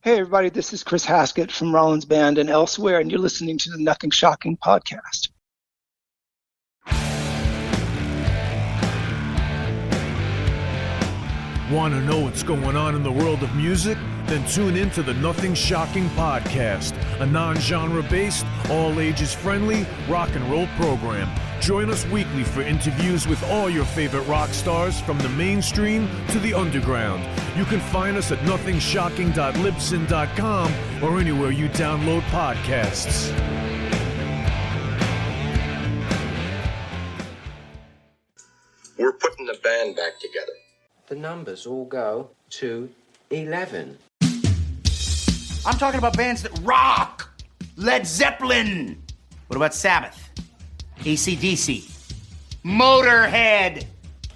Hey, everybody, this is Chris Haskett from Rollins Band and elsewhere, and you're listening to the Nothing Shocking podcast. Want to know what's going on in the world of music? Then tune in to the Nothing Shocking podcast, a non-genre based, all ages friendly rock and roll program. Join us weekly for interviews with all your favorite rock stars from the mainstream to the underground. You can find us at nothingshocking.libsyn.com or anywhere you download podcasts. We're putting the band back together. The numbers all go to 11. I'm talking about bands that rock. Led Zeppelin. What about Sabbath? AC/DC. Motorhead.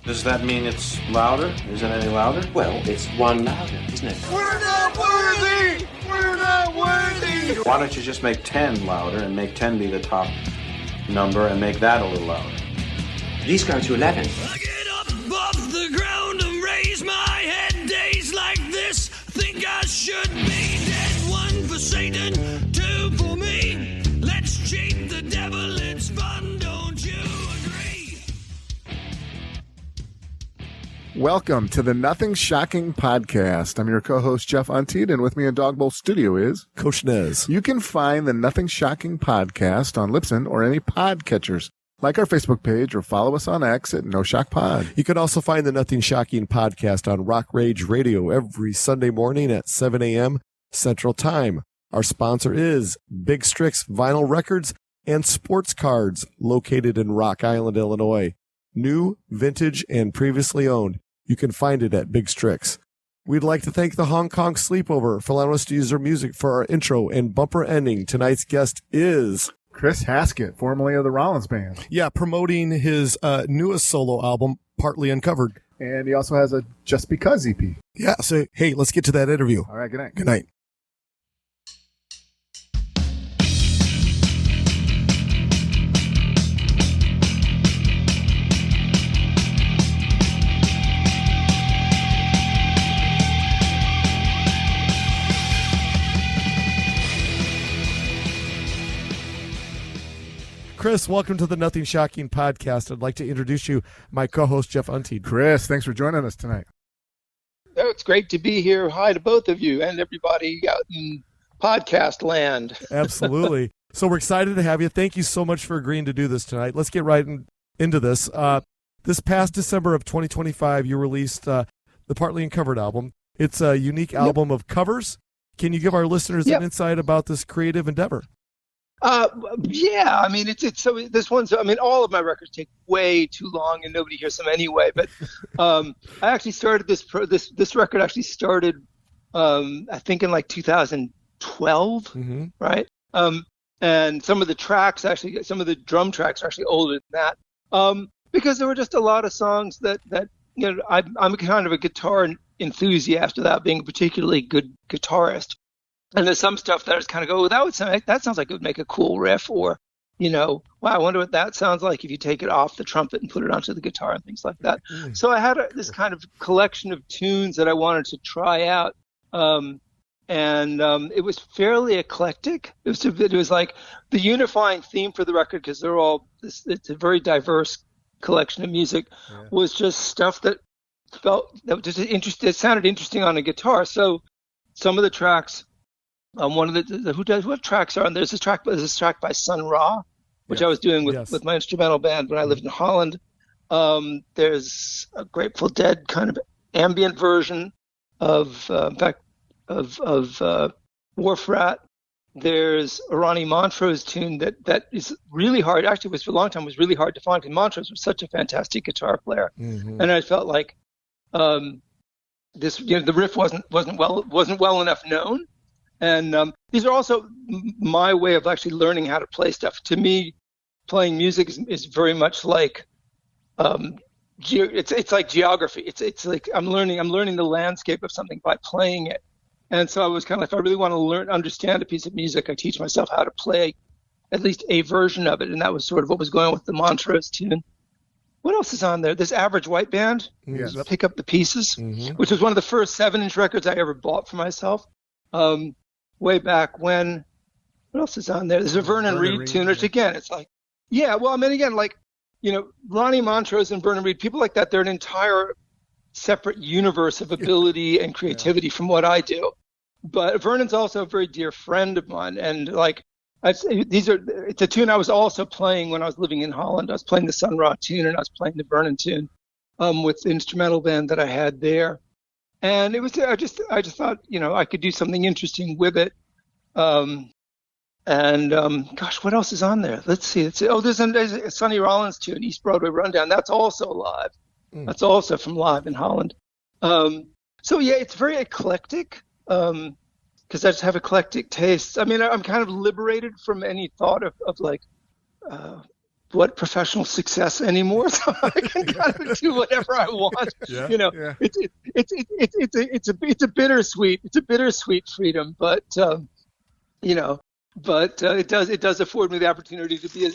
Does that mean it's louder? Is it any louder? Well, it's one louder, isn't it? We're not worthy! We're not worthy! Why don't you just make 10 louder and make 10 be the top number and make that a little louder? These go to 11. I get up off the ground and raise my head. Days like this, think I should be dead. One for Satan, two for me. Let's cheat the devil, it's fun, don't you agree? Welcome to the Nothing Shocking podcast. I'm your co-host, Jeff Untied, and with me in Dog Bowl Studio is Coach Nez. You can find the Nothing Shocking podcast on Libsyn or any podcatchers. Like our Facebook page or follow us on X at No Shock Pod. You can also find the Nothing Shocking podcast on Rock Rage Radio every Sunday morning at 7 a.m. Central Time. Our sponsor is Big Strix Vinyl Records and Sports Cards, located in Rock Island, Illinois. New, vintage, and previously owned. You can find it at Big Strix. We'd like to thank the Hong Kong Sleepover for allowing us to use their music for our intro and bumper ending. Tonight's guest is Chris Haskett, formerly of the Rollins Band. Yeah, promoting his newest solo album, Partly Uncovered. And he also has a Just Because EP. Yeah, so hey, let's get to that interview. All right, good night. Good night. Chris, welcome to the Nothing Shocking podcast. I'd like to introduce you, my co-host, Jeff Untied. Chris, thanks for joining us tonight. Oh, it's great to be here. Hi to both of you and everybody out in podcast land. Absolutely. So we're excited to have you. Thank you so much for agreeing to do this tonight. Let's get right into this. This past December of 2025, you released the Partly Uncovered album. It's a unique album of covers. Can you give our listeners an insight about this creative endeavor? Yeah, I mean, it's so this one's, I mean, all of my records take way too long and nobody hears them anyway, but, I actually started this record actually started, I think in like 2012, right? And some of the drum tracks are actually older than that, because there were just a lot of songs that, you know, I'm kind of a guitar enthusiast without being a particularly good guitarist. And there's some stuff that I just kind of go, that sounds like it would make a cool riff, or, you know, wow, I wonder what that sounds like if you take it off the trumpet and put it onto the guitar and things like that. So I had this kind of collection of tunes that I wanted to try out, and it was fairly eclectic. It was like the unifying theme for the record, because they're all it's a very diverse collection of music, was just stuff that sounded interesting on a guitar. So some of the tracks. One of what tracks are on? There's this track by Sun Ra, which I was doing with my instrumental band when I lived in Holland. There's a Grateful Dead kind of ambient version of Wharf Rat. There's a Ronnie Montrose tune that is really hard. Actually, was for a long time was really hard to find, because Montrose was such a fantastic guitar player, and I felt like the riff wasn't well enough known. And these are also my way of actually learning how to play stuff. To me, playing music is very much like it's like geography. It's like I'm learning the landscape of something by playing it. And so I was kind of like, if I really want to understand a piece of music, I teach myself how to play at least a version of it. And that was sort of what was going on with the Montrose tune. What else is on there? This Average White Band, Pick Up the Pieces, which was one of the first 7-inch records I ever bought for myself. way back when. What else is on there? There's a Vernon Reid tune, which again, it's like, yeah, well, I mean, again, like, you know, Ronnie Montrose and Vernon Reid, people like that, they're an entire separate universe of ability and creativity from what I do. But Vernon's also a very dear friend of mine. And like, it's a tune I was also playing when I was living in Holland. I was playing the Sun Ra tune and I was playing the Vernon tune with the instrumental band that I had there. And it was, I just thought, you know, I could do something interesting with it. Gosh, what else is on there? Let's see. Oh, there's a Sonny Rollins tune, East Broadway Rundown. That's also live. That's also from live in Holland. So yeah, it's very eclectic because I just have eclectic tastes. I mean, I'm kind of liberated from any thought of like what professional success anymore. So I can kind of do whatever I want. Yeah, you know, yeah. It's a bittersweet freedom, but you know. But it does afford me the opportunity to be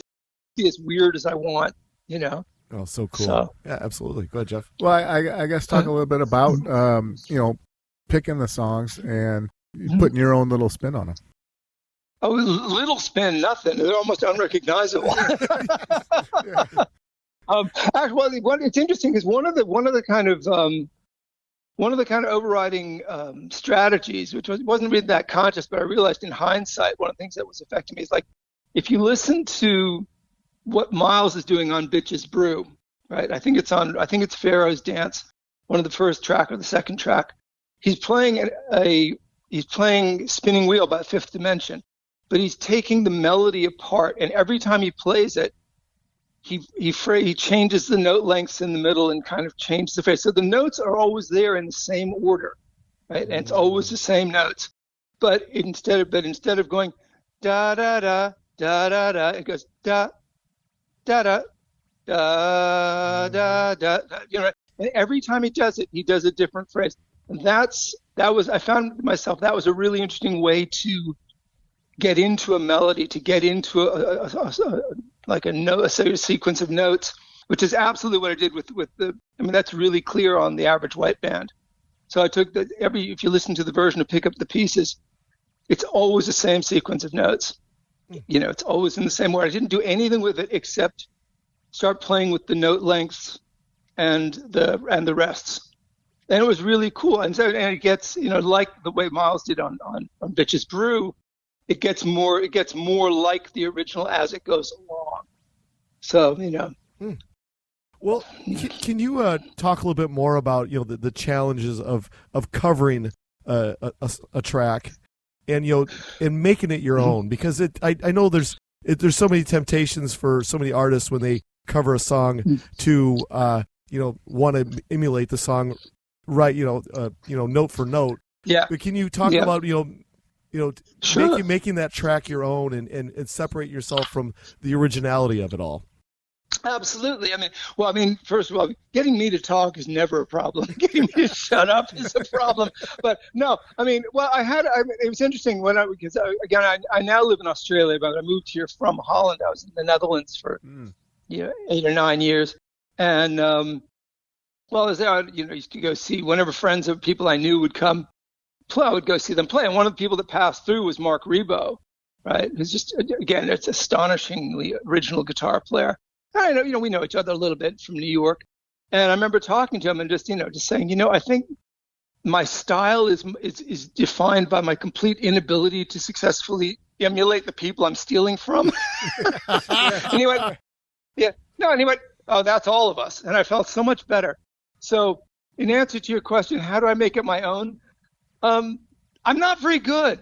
as weird as I want, you know. Oh, so cool. So, yeah, absolutely. Go ahead, Jeff. Well, I guess talk a little bit about, you know, picking the songs and putting your own little spin on them. Oh, little spin, nothing. They're almost unrecognizable. Actually, it's interesting because one of the kind of overriding strategies, which wasn't really that conscious, but I realized in hindsight, one of the things that was affecting me is like, if you listen to what Miles is doing on Bitches Brew, right? I think it's Pharaoh's Dance, one of the first track or the second track. He's playing Spinning Wheel by Fifth Dimension, but he's taking the melody apart, and every time he plays it, he changes the note lengths in the middle and kind of changes the phrase. So the notes are always there in the same order, right? And it's always the same notes. But instead of going da da da da da da, it goes da da da da da da. You know, and every time he does it, he does a different phrase. And I found myself that was a really interesting way to get into a melody, to get into a sequence of notes, which is absolutely what I did with the. I mean, that's really clear on the Average White Band. So I took if you listen to the version of Pick Up the Pieces, it's always the same sequence of notes. You know, it's always in the same order. I didn't do anything with it except start playing with the note lengths and the rests. And it was really cool. And it gets, you know, like the way Miles did on Bitches Brew, it gets more like the original as it goes along. So, you know. Well, can you talk a little bit more about, you know, the challenges of covering a track and, you know, and making it your own? Because I know there's so many temptations for so many artists when they cover a song to you know, want to emulate the song right, you know, note for note. Yeah. But can you talk about, Sure. making that track your own and separate yourself from the originality of it all? Absolutely. I mean, first of all, getting me to talk is never a problem. Getting me to shut up is a problem. But no, it was interesting because I now live in Australia, but I moved here from Holland. I was in the Netherlands for 8 or 9 years. And, well, I was there, used to go see whenever friends or people I knew would come play, I would go see them play. And one of the people that passed through was Mark Ribot, right? Who's just, again, it's astonishingly original guitar player. I know, we know each other a little bit from New York. And I remember talking to him and just saying, I think my style is defined by my complete inability to successfully emulate the people I'm stealing from. And he went, oh, that's all of us. And I felt so much better. So in answer to your question, how do I make it my own? I'm not very good.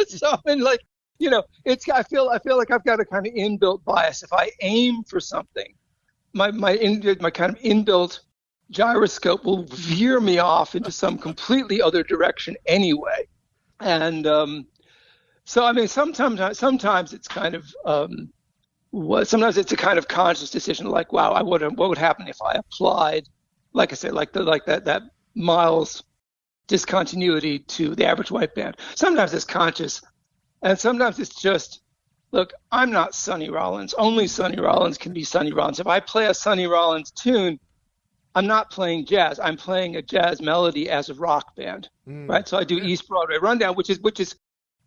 So I feel like I've got a kind of inbuilt bias. If I aim for something, my kind of inbuilt gyroscope will veer me off into some completely other direction anyway. And sometimes it's kind of sometimes it's a kind of conscious decision, like, wow, what would happen if I applied, like I said, like that Miles discontinuity to the Average White Band. Sometimes it's conscious. And sometimes it's just, look, I'm not Sonny Rollins. Only Sonny Rollins can be Sonny Rollins. If I play a Sonny Rollins tune, I'm not playing jazz. I'm playing a jazz melody as a rock band, right? So I do East Broadway Rundown, which is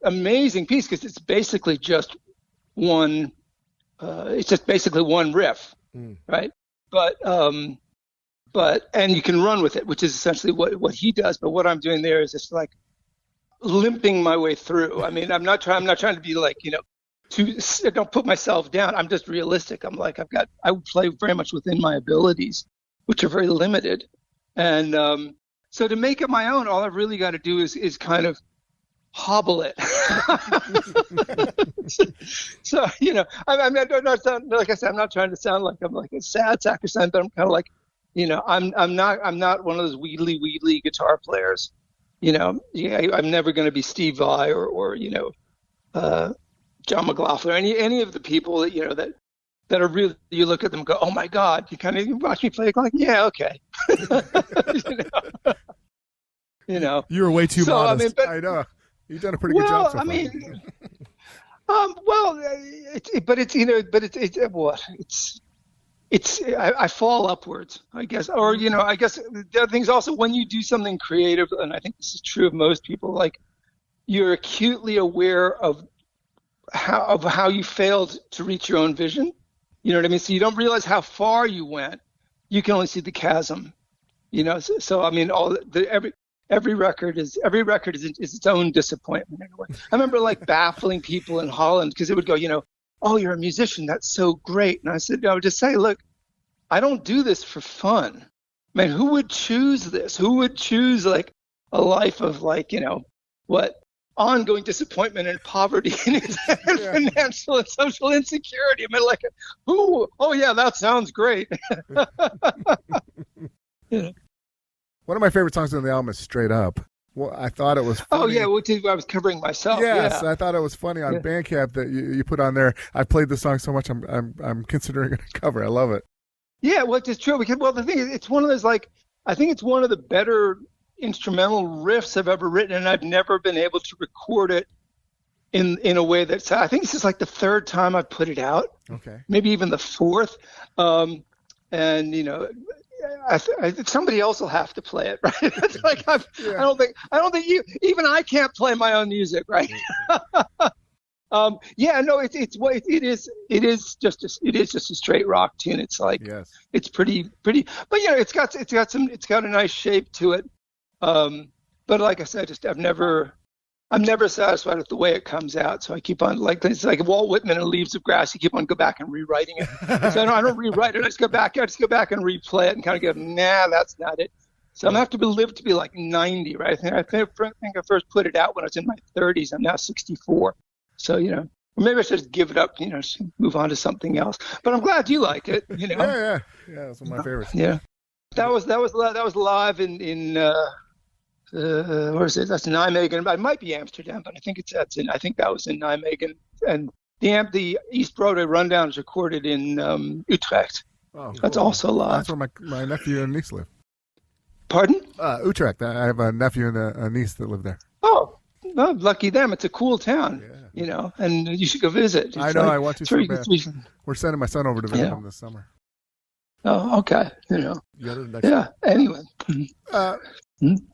amazing piece because it's basically just one. It's just basically one riff, right? But and you can run with it, which is essentially what he does. But what I'm doing there is just like limping my way through. I mean, I'm not trying to be like, don't put myself down. I'm just realistic. I'm like, I play very much within my abilities, which are very limited. And so to make it my own, all I've really got to do is kind of hobble it. So, I'm not like I said, I'm not trying to sound like I'm like a sad sack or something, but I'm kind of like, I'm not one of those wheedly guitar players. I'm never going to be Steve Vai or John McLaughlin or any of the people that are really, you look at them and go, oh my God, you watch me play, like, yeah, okay. You were way too modest. I know. You've done a pretty good job so far. I fall upwards, I guess. Or, I guess the other thing is also when you do something creative, and I think this is true of most people, like you're acutely aware of how you failed to reach your own vision. You know what I mean? So you don't realize how far you went. You can only see the chasm, So I mean, every record is its own disappointment. Anyway. I remember like baffling people in Holland because they would go, oh, you're a musician. That's so great. And I said, I would just say, look, I don't do this for fun. I mean, who would choose this? Who would choose like a life of like, ongoing disappointment and poverty and financial and social insecurity? I mean, like, who? Oh, yeah, that sounds great. One of my favorite songs on the album is Straight Up. Well, I thought it was funny. Oh, yeah, I was covering myself. Yes, yeah. I thought it was funny on Bandcamp that you put on there. I played the song so much I'm considering it a cover. I love it. Yeah, well, it's true. Because, the thing is, it's one of those, like, I think it's one of the better instrumental riffs I've ever written, and I've never been able to record it in a way that's, I think this is like the third time I've put it out. Okay. Maybe even the fourth. And, somebody else will have to play it, right? It's like I don't think even I can't play my own music, right? It is just a straight rock tune. It's like it's pretty, but it's got a nice shape to it. But like I said, I'm never satisfied with the way it comes out. So I keep on, like, it's like Walt Whitman and Leaves of Grass. You keep on go back and rewriting it. So I don't rewrite it. I just go back and replay it and kind of go, nah, that's not it. So I'm going to have to live to be like 90, right? I think I first put it out when I was in my 30s. I'm now 64. So, maybe I should just give it up, just move on to something else. But I'm glad you like it, Yeah, that's one of my favorites. Yeah. That was live in where is it? That's Nijmegen. It might be Amsterdam, but I think that was in Nijmegen. And the East Broadway Rundown is recorded in Utrecht. Oh, that's cool. also live. That's where my nephew and niece live. Pardon? Utrecht. I have a nephew and a niece that live there. Oh, well, lucky them. It's a cool town, and you should go visit. It's I know. I want to so bad. We're sending my son over to visit him this summer. Oh, okay. Anyway.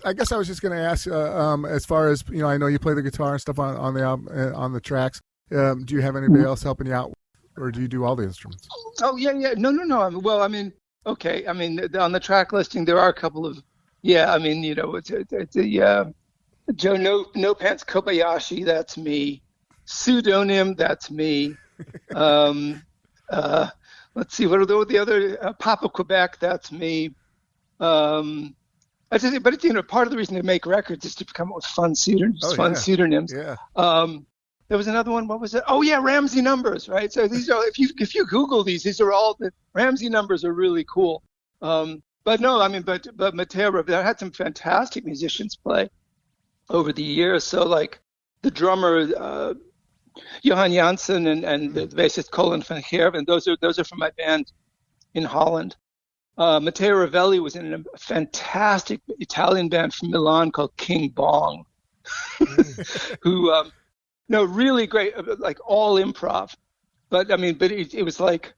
I guess I was just going to ask, as far as I know you play the guitar and stuff on the album, on the tracks. Do you have anybody else helping you out, or do you do all the instruments? Oh yeah. No. Okay. I mean, on the track listing there are a couple of it's Joe No Pants Kobayashi. That's me. Pseudonym. That's me. Let's see. What are the other? Papa Quebec. That's me. But it's part of the reason to make records is to come up with fun pseudonyms. Yeah. There was another one. What was it? Oh yeah, Ramsey numbers, right? So these are if you Google these are all the Ramsey numbers are really cool. But Matteo Ravelli had some fantastic musicians play over the years. So like the drummer Johan Janssen and the bassist Colin van Gerwen, those are from my band in Holland. Matteo Ravelli was in a fantastic Italian band from Milan called King Bong, who, really great, like all improv. But it was like,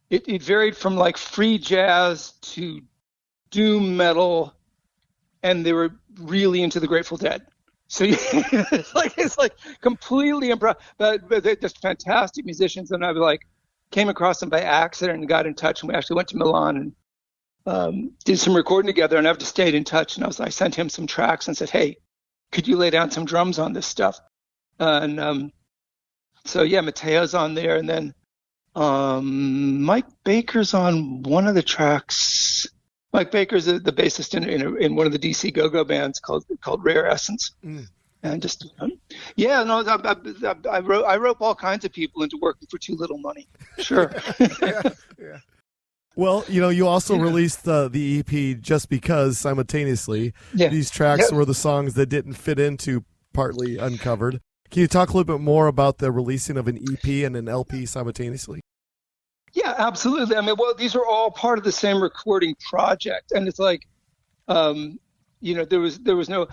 it varied from like free jazz to doom metal, and they were really into the Grateful Dead. So it's like completely improv, but they're just fantastic musicians. And I came across them by accident and got in touch. And we actually went to Milan and did some recording together. And I've just stayed in touch. And I sent him some tracks and said, "Hey, could you lay down some drums on this stuff?" And so yeah, Mateo's on there, and then Mike Baker's on one of the tracks. Mike Baker's the bassist in one of the DC Go-Go bands called Rare Essence. And just I rope all kinds of people into working for too little money. Sure. Yeah. Well, you also released the EP Just Because simultaneously. Yeah. These tracks were the songs that didn't fit into Partly Uncovered. Can you talk a little bit more about the releasing of an EP and an LP simultaneously? Yeah, absolutely. I mean, well, these are all part of the same recording project, and it's like, there was no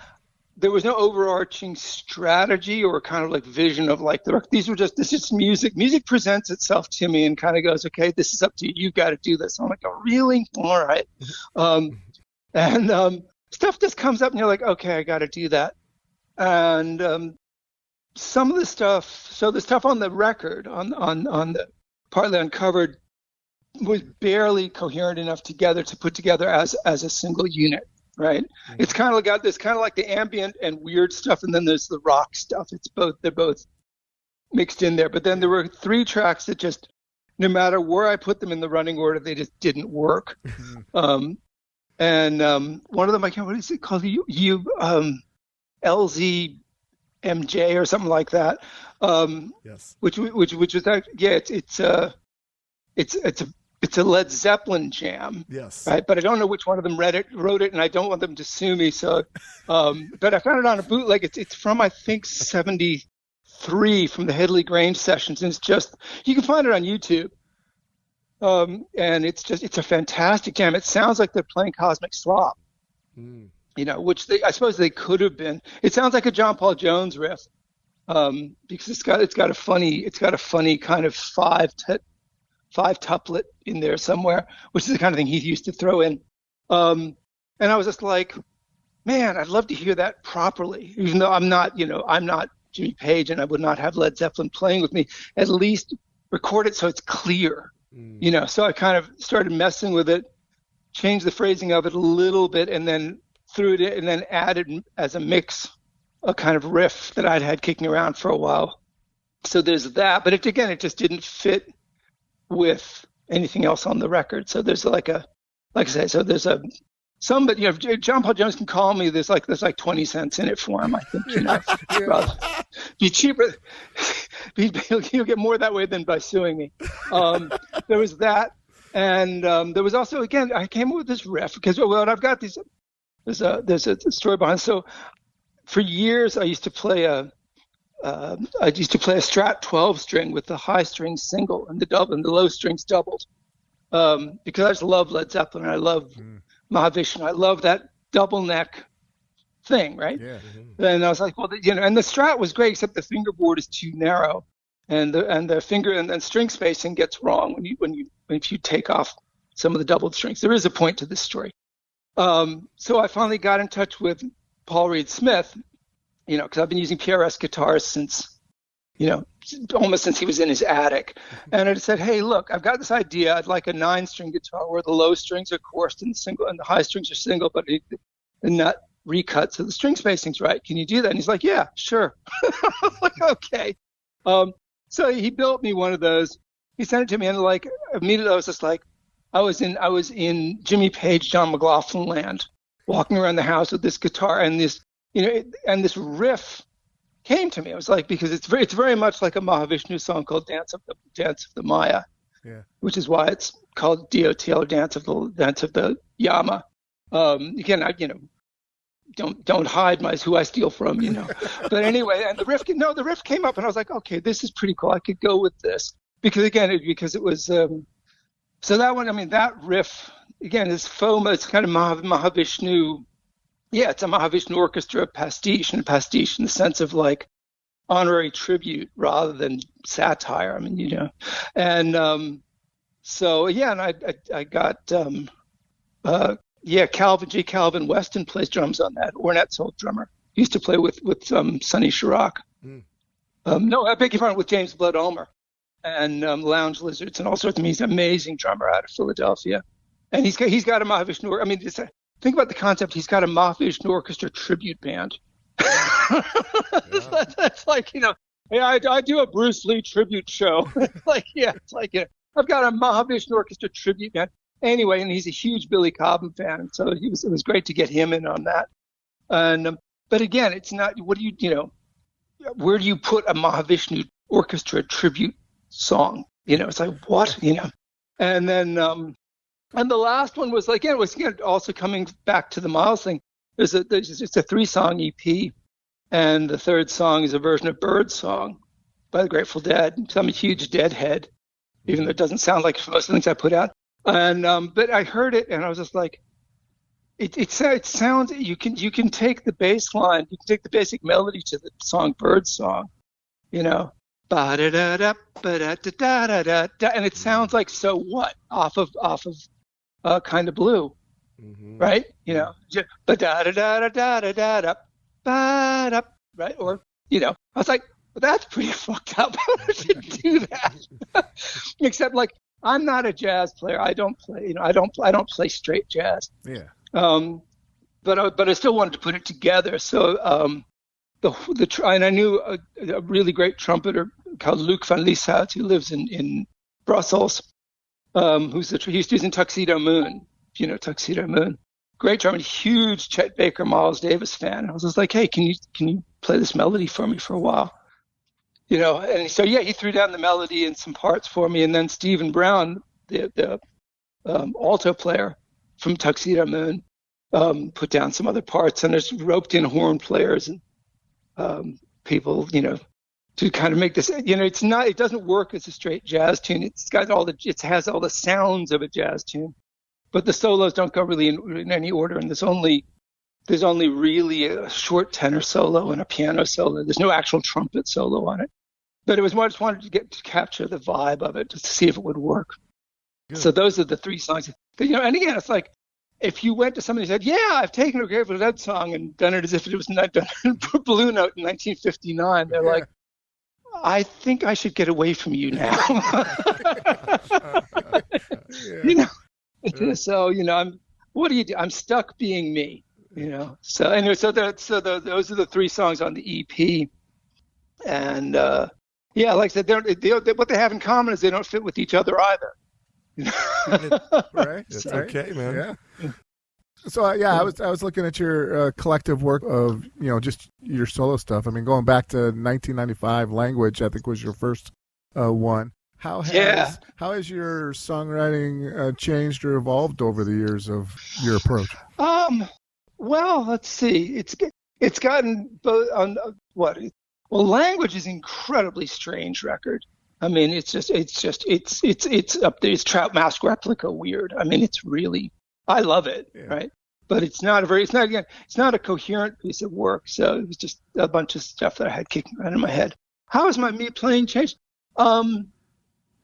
overarching strategy or kind of like vision of like this is just music. Music presents itself to me and kind of goes, okay, this is up to you. You've got to do this. I'm like, oh, really? All right. And stuff just comes up, and you're like, okay, I got to do that. And some of the stuff, so the stuff on the record on the Partly Uncovered was barely coherent enough together to put together as a single unit, right? Mm-hmm. It's kind of got this kind of like the ambient and weird stuff, and then there's the rock stuff. They're both mixed in there. But then there were 3 tracks that just, no matter where I put them in the running order, they just didn't work. Mm-hmm. And one of them, I can't, what is it called? LZMJ or something like that. Yes. Which was actually, it's a Led Zeppelin jam. Yes. Right. But I don't know which one of them wrote it, and I don't want them to sue me. So, but I found it on a bootleg. It's from, I think, 73 from the Headley Grange sessions. And it's just, you can find it on YouTube. And it's a fantastic jam. It sounds like they're playing Cosmic Slop. Mm. Which I suppose they could have been. It sounds like a John Paul Jones riff, because it's got a funny kind of five tuplet in there somewhere, which is the kind of thing he used to throw in. And I was just like, man, I'd love to hear that properly, even though I'm not Jimmy Page, and I would not have Led Zeppelin playing with me. At least record it so it's clear, So I kind of started messing with it, changed the phrasing of it a little bit, and then threw it in, and then added as a mix a kind of riff that I'd had kicking around for a while. So there's that, but it just didn't fit with anything else on the record. So there's but John Paul Jones can call me. There's like 20 cents in it for him, I think. Be cheaper. He'll get more that way than by suing me. There was that, and there was also, again, I came up with this riff because I've got these. There's a story behind. So for years I used to play a Strat 12 string with the high strings single and the low strings doubled, because I just love Led Zeppelin and I love Mahavishnu. I love that double neck thing, right? Yeah. Mm-hmm. And I was like, well, and the Strat was great, except the fingerboard is too narrow, and the finger and string spacing gets wrong if you take off some of the doubled strings. There is a point to this story. So I finally got in touch with Paul Reed Smith, because I've been using PRS guitars since, almost since he was in his attic. And I said, hey, look, I've got this idea. I'd like a 9-string guitar where the low strings are coarse and the high strings are single, but the nut recut, so the string spacing's right. Can you do that? And he's like, yeah, sure. I was like, okay. So he built me one of those. He sent it to me, and like immediately I was just like, I was in Jimmy Page, John McLaughlin land, walking around the house with this guitar, and this, and this riff came to me. It was like, because it's very much like a Mahavishnu song called Dance of the Maya, which is why it's called DOTL, or Dance of the Yama. Again, don't hide who I steal from, But anyway, and the riff came up, and I was like, okay, this is pretty cool. I could go with this because it was. So that one, that riff, again, is FOMA. It's kind of Mahavishnu. Yeah, it's a Mahavishnu orchestra pastiche, and pastiche in the sense of like honorary tribute rather than satire. And so, yeah, and I got Yeah, Calvin Weston plays drums on that. Ornette's old drummer. He used to play with Sonny Chirac. No, I beg your pardon, with James Blood Ulmer and Lounge Lizards and all sorts of. He's an amazing drummer out of Philadelphia, and he's got a Mahavishnu. I mean, think about the concept. He's got a Mahavishnu Orchestra tribute band. That's like, you know, hey, I do a Bruce Lee tribute show. It's like, I've got a Mahavishnu Orchestra tribute band. Anyway, and he's a huge Billy Cobham fan, and so it was great to get him in on that. And but again, it's not. What do you know? Where do you put a Mahavishnu Orchestra tribute song? You know, it's like, what? You know. And then and the last one was also coming back to the Miles thing. It's a 3-song EP, and the third song is a version of Bird Song by the Grateful Dead. So I'm a huge Deadhead, even though it doesn't sound like most of the things I put out. And but I heard it, and I was just like, it sounds. You can take the bass line, you can take the basic melody to the song Bird Song, you know, ba da da da ba da da da da da, and it sounds like So What off of Kind of Blue, right? You know, ba da da da da da da da ba da, right? Or, you know, I was like, well, that's pretty fucked up. I should do that. Except, like, I'm not a jazz player. I don't play, you know, I don't play straight jazz. Yeah. But I still wanted to put it together. So and I knew a really great trumpeter called Luc van Lieshout, who lives in Brussels, he's using Tuxedo Moon. You know Tuxedo Moon. Great drummer, huge Chet Baker, Miles Davis fan. I was just like, hey, can you play this melody for me for a while? You know, and so he threw down the melody and some parts for me, and then Stephen Brown, the alto player from Tuxedo Moon, put down some other parts, and there's roped in horn players and people, you know, to kind of make this. You know, it doesn't work as a straight jazz tune. It has all the sounds of a jazz tune, but the solos don't go really in any order, and there's only really a short tenor solo and a piano solo. There's no actual trumpet solo on it. But it was more I just wanted to capture the vibe of it, just to see if it would work. Good. So those are the 3 songs. You know, and again, it's like if you went to somebody and said, yeah, I've taken a Grateful Dead song and done it as if it was not done for Blue Note in 1959. They're like, I think I should get away from you now. You know, so, you know, what do you do? I'm stuck being me. You know, so anyway, those are the 3 songs on the EP, and like I said, what they have in common is they don't fit with each other either. Right, it's okay, man. Yeah. So I was looking at your collective work of, you know, just your solo stuff. I mean, going back to 1995, Language, I think was your first one. How has your songwriting changed or evolved over the years of your approach? Well, let's see. It's gotten both on what? Well, Language is an incredibly strange record. I mean, it's up there. It's Trout Mask Replica weird. I mean, it's really, I love it, right? But it's not a coherent piece of work. So it was just a bunch of stuff that I had kicking around in my head. How has me playing changed? On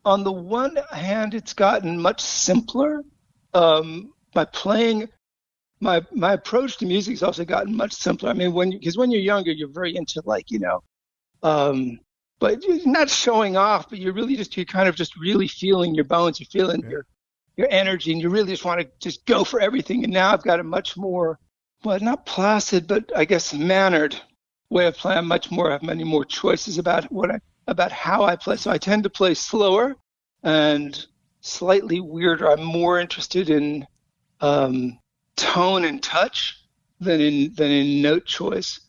the one hand, it's gotten much simpler. My playing. My approach to music has also gotten much simpler. I mean, when you're younger, you're very into, like, you know, but you're not showing off, but you're kind of just really feeling your bones. You're feeling your energy, and you really just want to just go for everything. And now I've got a much more, well, not placid, but I guess mannered way of playing. I have many more choices about how I play. So I tend to play slower and slightly weirder. I'm more interested in tone and touch than in note choice.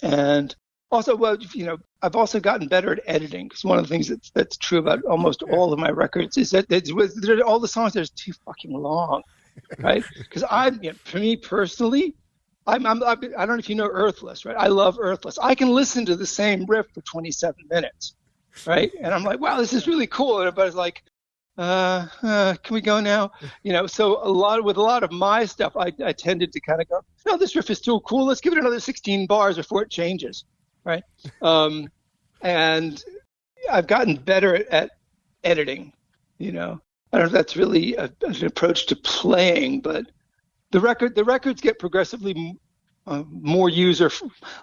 And also, well, you know, I've also gotten better at editing, because one of the things that's true about almost all of my records is that all the songs are too fucking long, right? Because for me personally, I don't know if you know Earthless, right? I love Earthless. I can listen to the same riff for 27 minutes, right? And I'm like, wow, this is really cool. And everybody's like, can we go now? You know, so with a lot of my stuff, I tended to kind of go, no, this riff is still cool. Let's give it another 16 bars before it changes, right? And I've gotten better at editing. You know, I don't know if that's really an approach to playing, but the records get progressively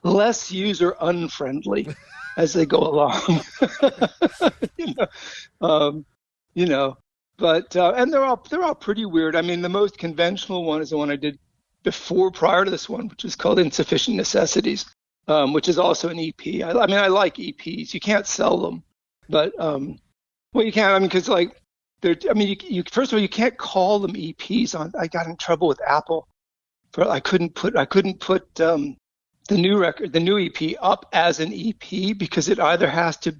less user unfriendly as they go along. But and they're all pretty weird. I mean, the most conventional one is the one I did prior to this one, which is called Insufficient Necessities, which is also an EP. I mean, I like EPs. You can't sell them, but well, you can. I mean, because like, you first of all, you can't call them EPs. I got in trouble with Apple for I couldn't put the new EP up as an EP because it either has to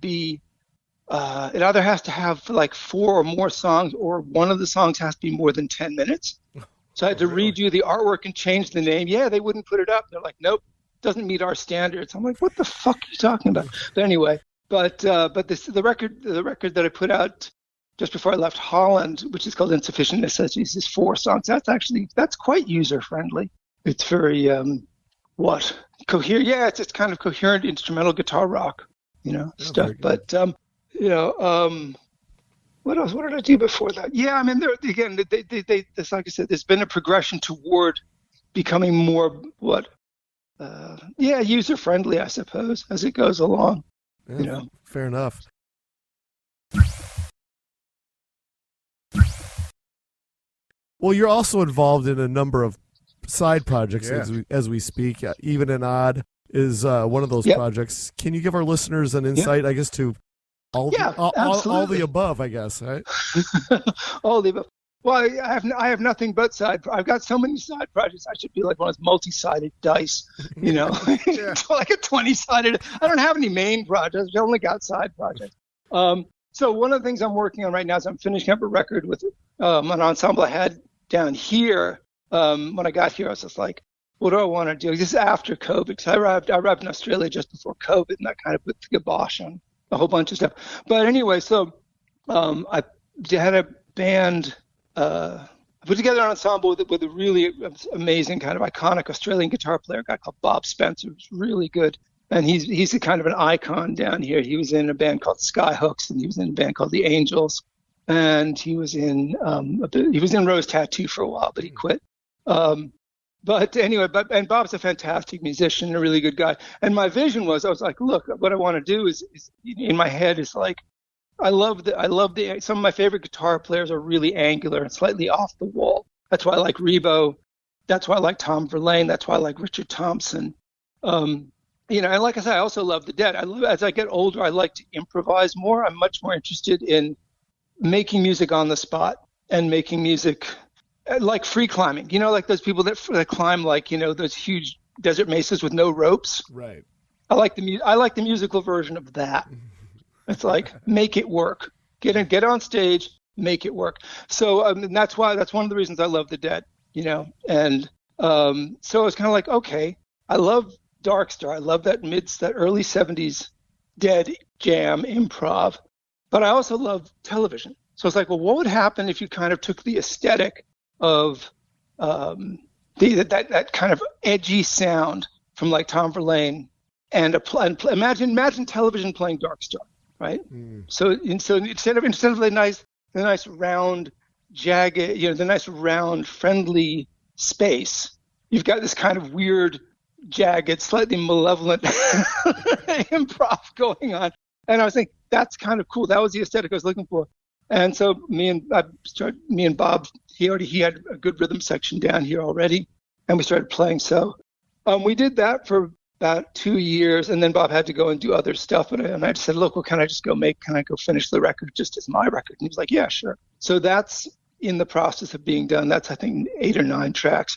have like 4 or more songs, or one of the songs has to be more than 10 minutes. So I had to redo the artwork and change the name. Yeah, they wouldn't put it up. They're like, nope, doesn't meet our standards. I'm like, what the fuck are you talking about? But anyway, the record that I put out just before I left Holland, which is called Insufficient Necessities, is 4 songs. That's quite user friendly. It's very coherent. Yeah, it's kind of coherent instrumental guitar rock, stuff. But what else? What did I do before that? Yeah, I mean, like I said, there's been a progression toward becoming more user friendly, I suppose, as it goes along. Yeah, fair enough. Well, you're also involved in a number of side projects as we speak. Even and Odd is one of those projects. Can you give our listeners an insight, I guess, to all the above, I guess, right? All the above. Well, I have nothing but I've got so many side projects. I should be like one of those multi-sided dice, like a 20-sided. I don't have any main projects. I only got side projects. So one of the things I'm working on right now is I'm finishing up a record with an ensemble I had down here. When I got here, I was just like, what do I want to do? This is after COVID, because I arrived in Australia just before COVID, and that kind of put the kibosh on a whole bunch of stuff. But anyway, so I had a band, I put together an ensemble with a really amazing kind of iconic Australian guitar player, a guy called Bob Spencer, who's really good. And he's a kind of an icon down here. He was in a band called Skyhooks, and he was in a band called the Angels. And he was in Rose Tattoo for a while, but he quit. But anyway, and Bob's a fantastic musician, a really good guy. And my vision was, I was like, look, what I want to do is in my head is like, I love some of my favorite guitar players are really angular and slightly off the wall. That's why I like Rebo. That's why I like Tom Verlaine. That's why I like Richard Thompson. And like I said, I also love the Dead. As I get older, I like to improvise more. I'm much more interested in making music on the spot and making music like free climbing, like those people that climb like, those huge desert mesas with no ropes. Right. I like the musical version of that. It's like, make it work. Get on stage, make it work. So that's one of the reasons I love the Dead, and so it's kind of like, okay, I love Darkstar. I love that early 70s Dead jam improv, but I also love television. So it's like, well, what would happen if you kind of took the aesthetic of that kind of edgy sound from like Tom Verlaine and imagine television playing Darkstar, right? So instead of the nice round jagged, the nice round friendly space, you've got this kind of weird jagged, slightly malevolent improv going on. And I was thinking, that's kind of cool. That was the aesthetic I was looking for. And so me and Bob, he had a good rhythm section down here already, and we started playing. So we did that for about 2 years, and then Bob had to go and do other stuff. And I just said, look, can I go finish the record just as my record? And he was like, yeah, sure. So that's in the process of being done. That's, I think, 8 or 9 tracks.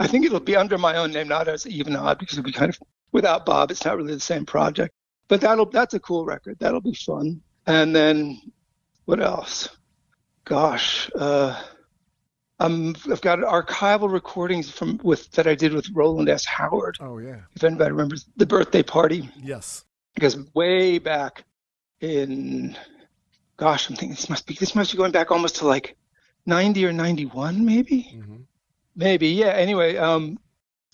I think it'll be under my own name, not as Even Odd, because it'll be kind of, without Bob, it's not really the same project. But that's a cool record. That'll be fun. And then what else? Gosh, I've got archival recordings that I did with Roland S. Howard. Oh yeah. If anybody remembers the birthday party. Yes. Because way back in, gosh, I'm thinking this must be going back almost to like 90 or 91, maybe. Mm-hmm. Maybe, yeah. Anyway, I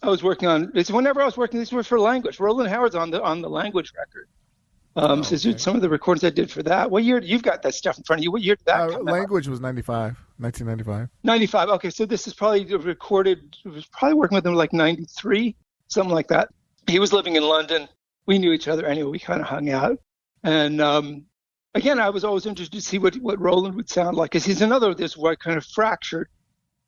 was working on this. Whenever I was working, this was for Language. Roland Howard's on the Language record. Some of the recordings I did for that. What year? You've got that stuff in front of you. What year did that come Language was 1995. 95. Okay, so this is probably recorded. I was probably working with him like 93, something like that. He was living in London. We knew each other anyway. We kind of hung out. And again, I was always interested to see what Roland would sound like, because he's another of this kind of fractured,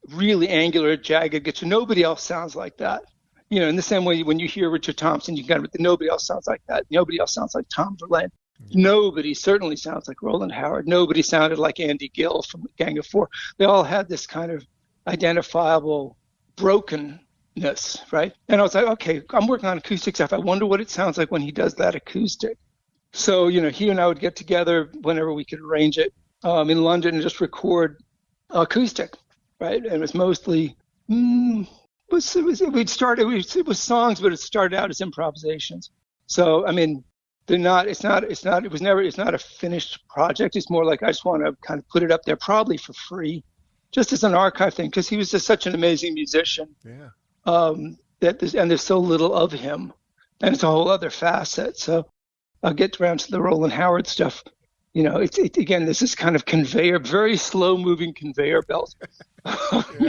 really angular, jagged guitar. Nobody else sounds like that. In the same way when you hear Richard Thompson, you got nobody else sounds like that. Nobody else sounds like Tom Verlaine. Nobody certainly sounds like Roland Howard. Nobody sounded like Andy Gill from Gang of Four. They all had this kind of identifiable brokenness, right? And I was like, okay, I'm working on acoustic stuff. I wonder what it sounds like when he does that acoustic. So, he and I would get together whenever we could arrange it in London and just record acoustic, right? And it was mostly... It was songs, but it started out as improvisations. So, I mean, it's not a finished project. It's more like I just want to kind of put it up there, probably for free, just as an archive thing, because he was just such an amazing musician. Yeah. There's so little of him, and it's a whole other facet. So I'll get around to the Roland Howard stuff. Again, this is kind of very slow moving conveyor belt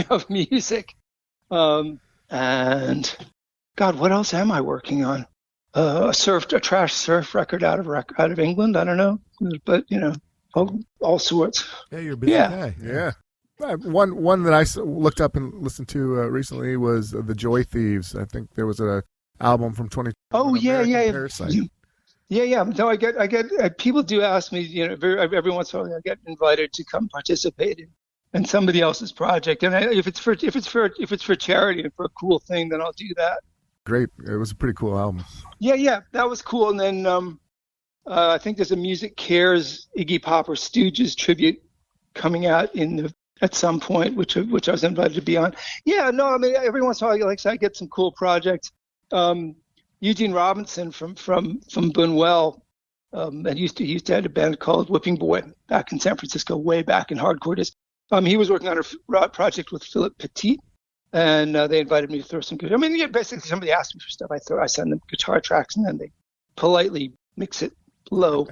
of music. And God, what else am I working on? A trash surf record out of England. I don't know, but all sorts. Yeah, you're a busy guy. Yeah. One that I looked up and listened to recently was the Joy Thieves. I think there was an album from 2020. Oh yeah. Parasite. Yeah. No, I get people do ask me, every once in a while I get invited to come participate in somebody else's project, and if it's for charity and for a cool thing, then I'll do that. Great, it was a pretty cool album. Yeah, that was cool. And then I think there's a Music Cares Iggy Pop or Stooges tribute coming out at some point, which I was invited to be on. Yeah, no, I mean every once in a while, I get some cool projects. Eugene Robinson from Bunwell, and he used to have a band called Whipping Boy back in San Francisco, way back in hardcore days. He was working on a project with Philip Petit, and they invited me to throw some guitar. I mean, basically somebody asked me for stuff. I send them guitar tracks, and then they politely mix it low.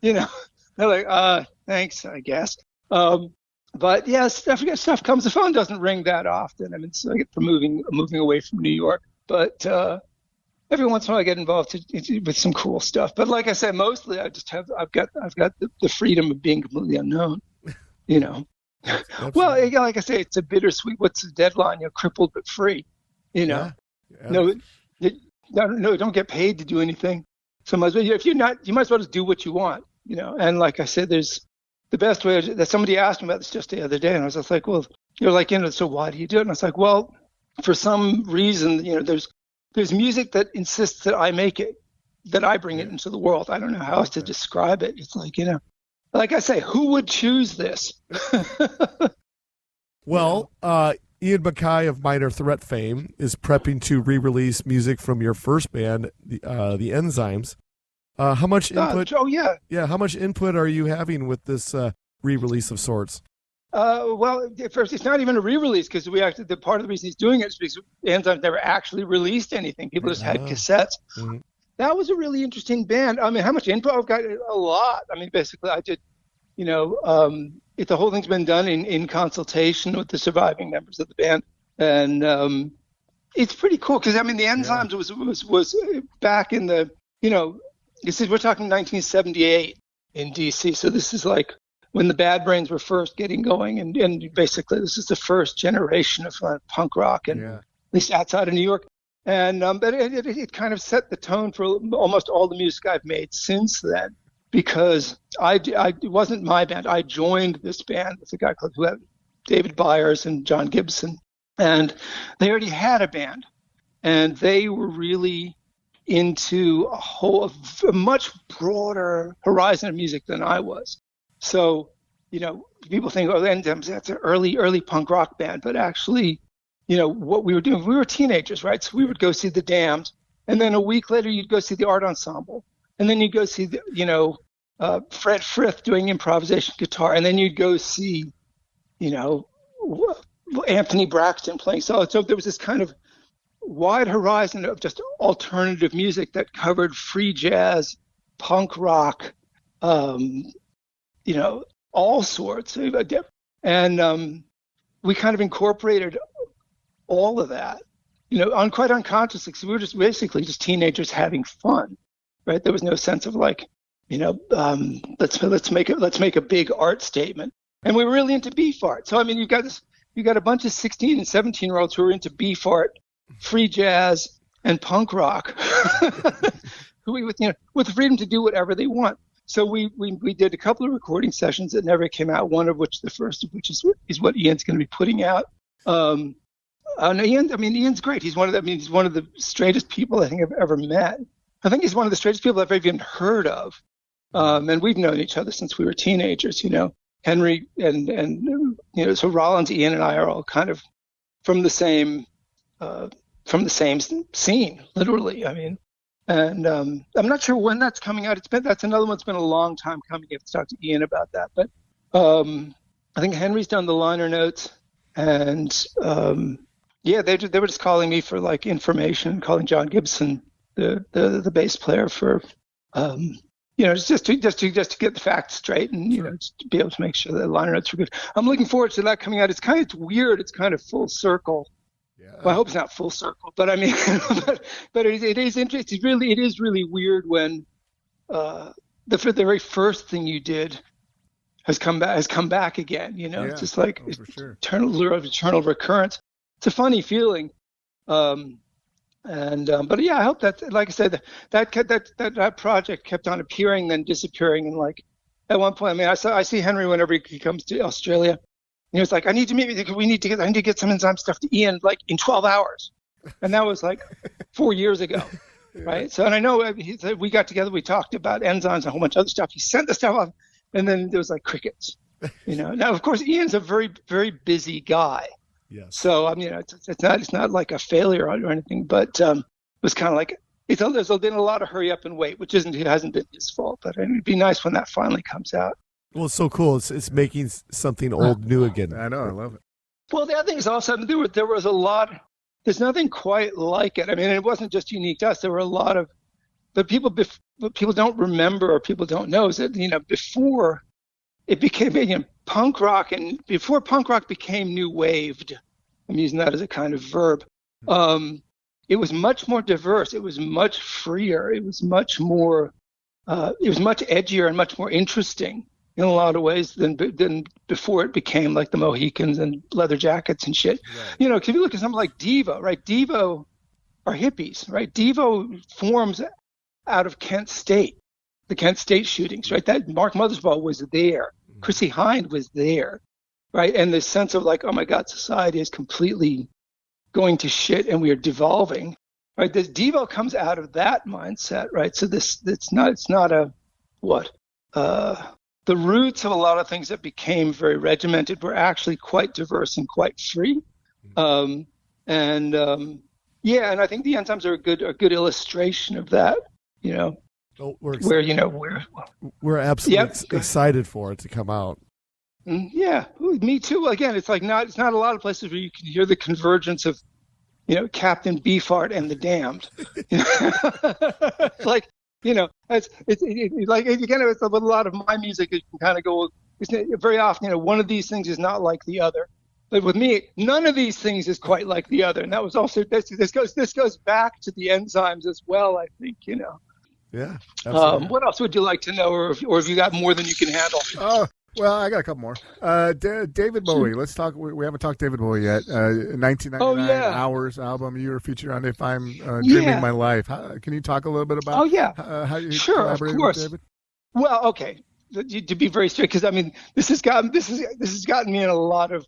They're like, thanks, I guess. But yeah, stuff comes. The phone doesn't ring that often. I mean, so I get from moving away from New York, but every once in a while I get involved with some cool stuff. But like I said, mostly I've got the freedom of being completely unknown, Well, like I say, it's a bittersweet. What's the deadline? Crippled but free. Yeah. No, don't get paid to do anything. So if you're not, you might as well just do what you want. And like I said, there's the best way that somebody asked me about this just the other day, and I was just like, well, so why do you do it? And I was like, well, for some reason, there's music that insists that I make it, that I bring it into the world. I don't know how else to describe it. It's like, like I say, who would choose this? Well, Ian MacKaye of Minor Threat fame is prepping to re-release music from your first band, the Enzymes. How much input? How much input are you having with this re-release of sorts? Well, first, it's not even a re-release because the part of the reason he's doing it is because Enzymes never actually released anything. People just had cassettes. Mm-hmm. That was a really interesting band. I mean, how much input? I've got a lot. I mean, basically, I did, the whole thing's been done in consultation with the surviving members of the band, and it's pretty cool because I mean, the Enzymes was back in the, we're talking 1978 in DC, so this is like when the Bad Brains were first getting going, and basically this is the first generation of punk rock, and at least outside of New York. And but it kind of set the tone for almost all the music I've made since then, because it wasn't my band. I joined this band with a guy who had David Byers and John Gibson, and they already had a band, and they were really into a much broader horizon of music than I was. So, people think, Enzymes, that's an early punk rock band, but actually, what we were doing, we were teenagers, right? So we would go see the Damned, and then a week later you'd go see the Art Ensemble, and then you'd go see Fred Frith doing improvisation guitar, and then you'd go see, Anthony Braxton playing solid. So there was this kind of wide horizon of just alternative music that covered free jazz, punk rock, all sorts. And we kind of incorporated all of that, quite unconsciously. So we were just basically just teenagers having fun, right? There was no sense of like, let's make a big art statement. And we were really into beef art. So I mean, you got a bunch of 16 and 17-year-olds who are into beef art, free jazz, and punk rock, with the freedom to do whatever they want. So we did a couple of recording sessions that never came out. The first of which is what Ian's going to be putting out. Ian's great. He's one of the straightest people I think I've ever met. I think he's one of the straightest people I've even heard of. And we've known each other since we were teenagers. Henry and so Rollins, Ian, and I are all kind of from the same scene, literally. I mean, and I'm not sure when that's coming out. That's another one that's been a long time coming. You have to talk to Ian about that. But I think Henry's done the liner notes, and they were just calling me for like information, calling John Gibson, the bass player, for just to get the facts straight, and just to be able to make sure that the liner notes are good. I'm looking forward to that coming out. It's weird. It's kind of full circle. Yeah. Well, I hope it's not full circle, but I mean, but it is interesting. It is really weird when the very first thing you did has come back again. It's just like eternal recurrence. It's a funny feeling. But yeah, I hope that, like I said, that project kept on appearing, then disappearing, and like at one point, I see Henry whenever he comes to Australia. And he was like, I need to meet you. I need to get some Enzyme stuff to Ian like in 12 hours, and that was like 4 years ago, right? So, and I know we got together, we talked about Enzymes and a whole bunch of other stuff. He sent the stuff off, and then there was like crickets, Now, of course, Ian's a very, very busy guy. Yes. So it's not like a failure or anything, but it was kind of like there's been a lot of hurry up and wait, which hasn't been his fault. But it'd be nice when that finally comes out. Well, it's so cool. It's making something old new again. I know, I love it. Well, the other thing is also there was a lot. There's nothing quite like it. I mean, it wasn't just unique to us. There were a lot of, but people don't remember or people don't know is that before it became punk rock, and before punk rock became new waved, I'm using that as a kind of verb. It was much more diverse. It was much freer. It was much more. It was much edgier and much more interesting in a lot of ways than before it became like the Mohicans and leather jackets and shit. Right. If you look at something like Devo, right? Devo are hippies, right? Devo forms out of Kent State, the Kent State shootings, right? That Mark Mothersbaugh was there. Chrissy Hind was there, right? And the sense of like, oh my God, society is completely going to shit and we are devolving, right? This Devo comes out of that mindset, right? So it's not a what? The roots of a lot of things that became very regimented were actually quite diverse and quite free. And I think the Enzymes are a good illustration of that, we're absolutely excited for it to come out. Yeah, me too. Again, it's like it's not a lot of places where you can hear the convergence of, Captain Beefheart and the Damned. It's like, it's like, again, it's with a lot of my music, you can kind of go, very often, one of these things is not like the other. But with me, none of these things is quite like the other. And that was also, this goes back to the Enzymes as well, I think, Yeah. What else would you like to know, or have you got more than you can handle? Oh, well, I got a couple more. David Bowie. Let's talk. We haven't talked David Bowie yet. 1999 Hours album. You were featured on If I'm Dreaming My Life. Can you talk a little bit about? How you collaborated with David? Well, okay. To be very straight, because I mean, this has gotten me in a lot of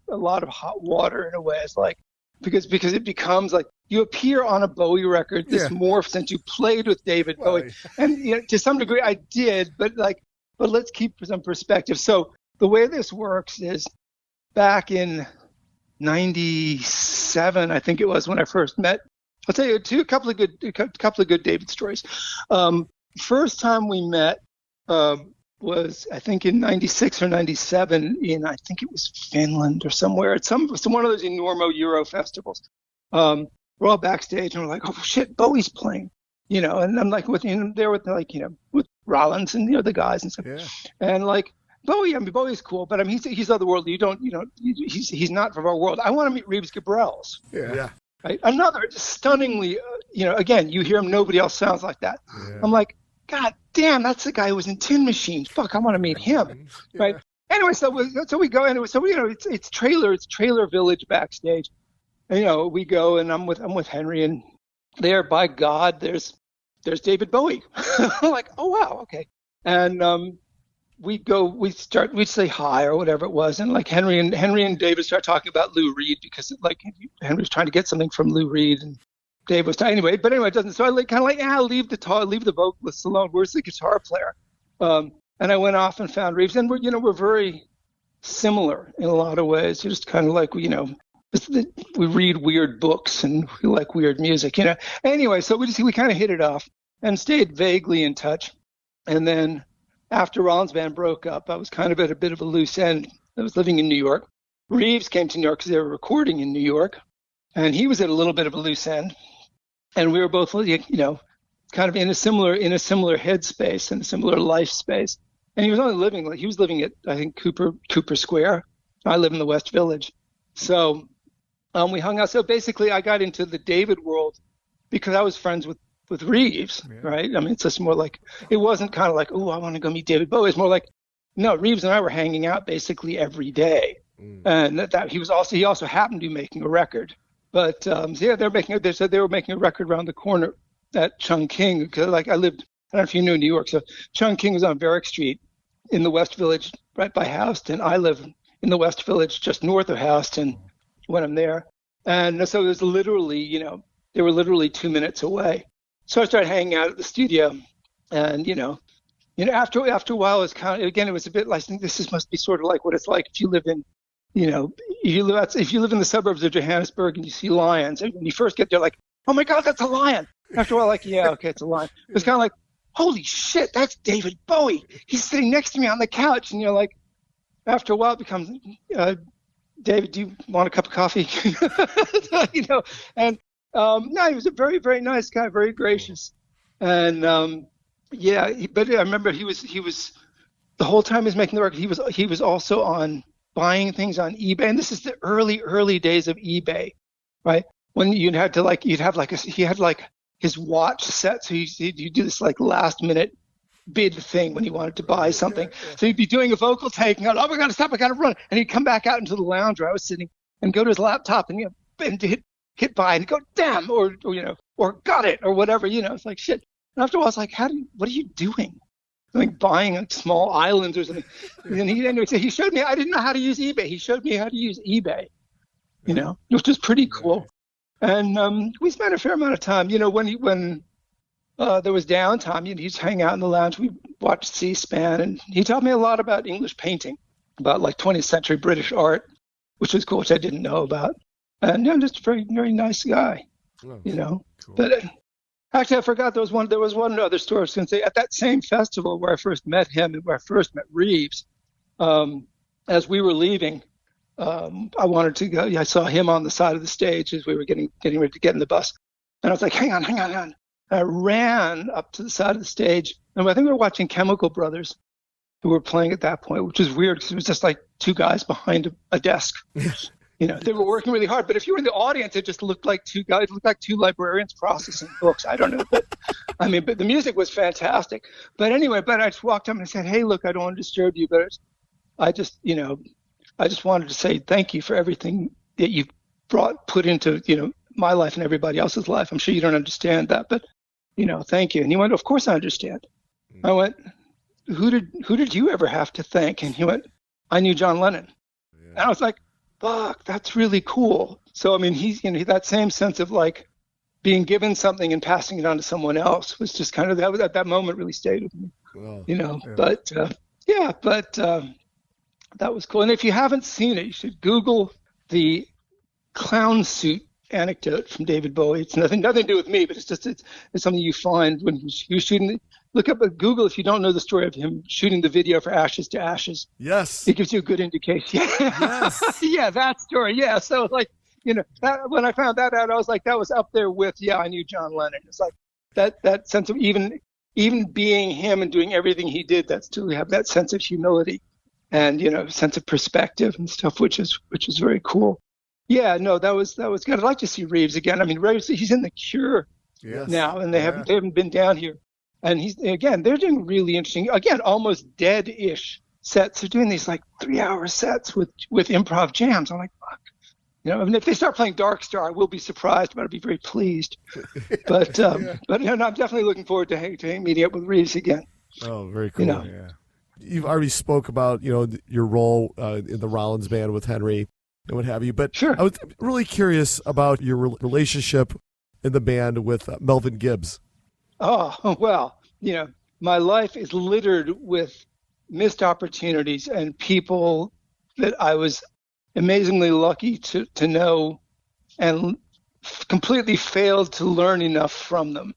hot water in a way. It's like because it becomes like you appear on a Bowie record. This morphs into played with David Bowie, and to some degree I did, but let's keep some perspective. So the way this works is back in '97, I think it was when I first met. I'll tell you a couple of good David stories. First time we met was I think in '96 or '97 in I think it was Finland or somewhere at some one of those enormous Euro festivals. we're all backstage and we're like, oh shit, Bowie's playing, and I'm like there with with Rollins and the guys and stuff, and like Bowie. I mean, Bowie's cool, but I mean he's otherworldly. He's not from our world. I want to meet Reeves Gabrels. Yeah. Right? Another stunningly, again, you hear him, nobody else sounds like that. Yeah. I'm like, God damn, that's the guy who was in Tin Machines. Fuck, I want to meet him, right? Anyway, so we go anyway. So it's Trailer Village backstage, and we go, and I'm with Henry, and there, by God, there's David Bowie. I'm like, oh wow, okay, and we say hi or whatever it was, and like Henry and David start talking about Lou Reed because like Henry was trying to get something from Lou Reed, and Dave was anyway. But anyway, it doesn't. So I leave the vocalist alone. Where's the guitar player? And I went off and found Reeves, and we're very similar in a lot of ways. Just kind of like we read weird books and we like weird music, Anyway, so we kind of hit it off and stayed vaguely in touch, and then after Rollins Band broke up, I was kind of at a bit of a loose end. I was living in New York. Reeves came to New York because they were recording in New York, and he was at a little bit of a loose end. And we were both, kind of in a similar headspace and a similar life space. And he was living at, I think, Cooper Square. I live in the West Village. So we hung out. So basically, I got into the David world because I was friends with Reeves, right? I mean, it's just more like, it wasn't kind of like, oh, I want to go meet David Bowie. It's more like, no, Reeves and I were hanging out basically every day. And that he also happened to be making a record. But they said they were making a record around the corner at Chung King, because like I lived, I don't know if you knew New York, so Chung King was on Varick Street in the West Village right by Houston. I live in the West Village just north of Houston when I'm there. And so it was literally, they were literally 2 minutes away. So I started hanging out at the studio, and after a while, it was kind of, again, it was a bit like, this must be sort of like what it's like if you live in, if you live in the suburbs of Johannesburg and you see lions, and when you first get there, like, oh my God, that's a lion. After a while, like, yeah, okay, it's a lion. It's kind of like, holy shit, that's David Bowie. He's sitting next to me on the couch, and you're like, after a while, it becomes, David, do you want a cup of coffee? And no, he was a very, very nice guy, very gracious. And but I remember he was the whole time he was making the record, he was also on buying things on eBay. And this is the early days of eBay, right? When he had his watch set. So you do this like last minute bid thing when he wanted to buy something. So he'd be doing a vocal take and go, oh, I got to stop, I got to run. And he'd come back out into the lounge where I was sitting and go to his laptop and, and hit buy and go, damn, or got it, or whatever, it's like shit. And after a while, I was like, what are you doing? Like buying like small islands or something. And he showed me, I didn't know how to use eBay. He showed me how to use eBay, which was pretty cool. And we spent a fair amount of time, when there was downtime, he'd just hang out in the lounge. We watched C-SPAN, and he taught me a lot about English painting, about like 20th century British art, which was cool, which I didn't know about. And just a very, very nice guy, Cool. But actually, I forgot there was one other story I was going to say. At that same festival where I first met him and where I first met Reeves, as we were leaving, I wanted to go. I saw him on the side of the stage as we were getting ready to get in the bus, and I was like, hang on. And I ran up to the side of the stage, and I think we were watching Chemical Brothers, who were playing at that point, which was weird because it was just like two guys behind a desk. They were working really hard, but if you were in the audience, it just looked like two guys, looked like two librarians processing books. I don't know, but the music was fantastic. But anyway, I just walked up and I said, hey, look, I don't want to disturb you, but I just wanted to say thank you for everything that you've put into, my life and everybody else's life. I'm sure you don't understand that, but, thank you. And he went, of course I understand. I went, who did you ever have to thank? And he went, I knew John Lennon. Yeah. And I was like, fuck, that's really cool. So, he's, that same sense of like being given something and passing it on to someone else was just kind of, that moment really stayed with me, Yeah. But that was cool. And if you haven't seen it, you should Google the clown suit anecdote from David Bowie. It's nothing to do with me, but it's something you find when he was shooting. Look up at Google if you don't know the story of him shooting the video for Ashes to Ashes. Yes. It gives you a good indication. Yes. Yeah, that story. Yeah. So like when I found that out, I was like, that was up there with, I knew John Lennon. It's like that sense of even being him and doing everything he did, that's to have that sense of humility and, sense of perspective and stuff, which is very cool. Yeah, no, that was good. I'd like to see Reeves again. I mean, Reeves, he's in The Cure now, and they haven't been down here. And they're doing really interesting, almost dead-ish sets. They're doing these like 3-hour sets with improv jams. I'm like, fuck. If they start playing Dark Star, I will be surprised, but I'll be very pleased. But I'm definitely looking forward to meeting up with Reeves again. Oh, very cool. Yeah. You've already spoke about, your role in the Rollins Band with Henry and what have you. But sure. I was really curious about your relationship in the band with Melvin Gibbs. Oh, well, my life is littered with missed opportunities and people that I was amazingly lucky to know and completely failed to learn enough from them,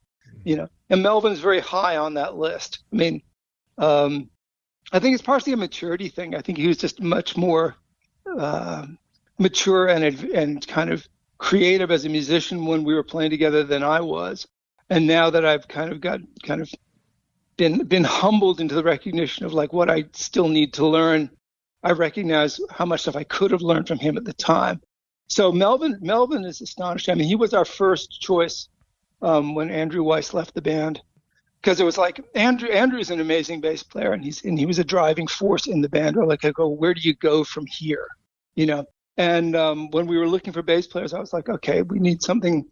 and Melvin's very high on that list. I mean, I think it's partially a maturity thing. I think he was just much more mature and kind of creative as a musician when we were playing together than I was. And now that I've been humbled into the recognition of like what I still need to learn, I recognize how much stuff I could have learned from him at the time. So Melvin is astonishing. I mean, he was our first choice when Andrew Weiss left the band, because it was like Andrew's an amazing bass player, and he was a driving force in the band. Or like, I go, where do you go from here? And when we were looking for bass players, I was like, okay, we need something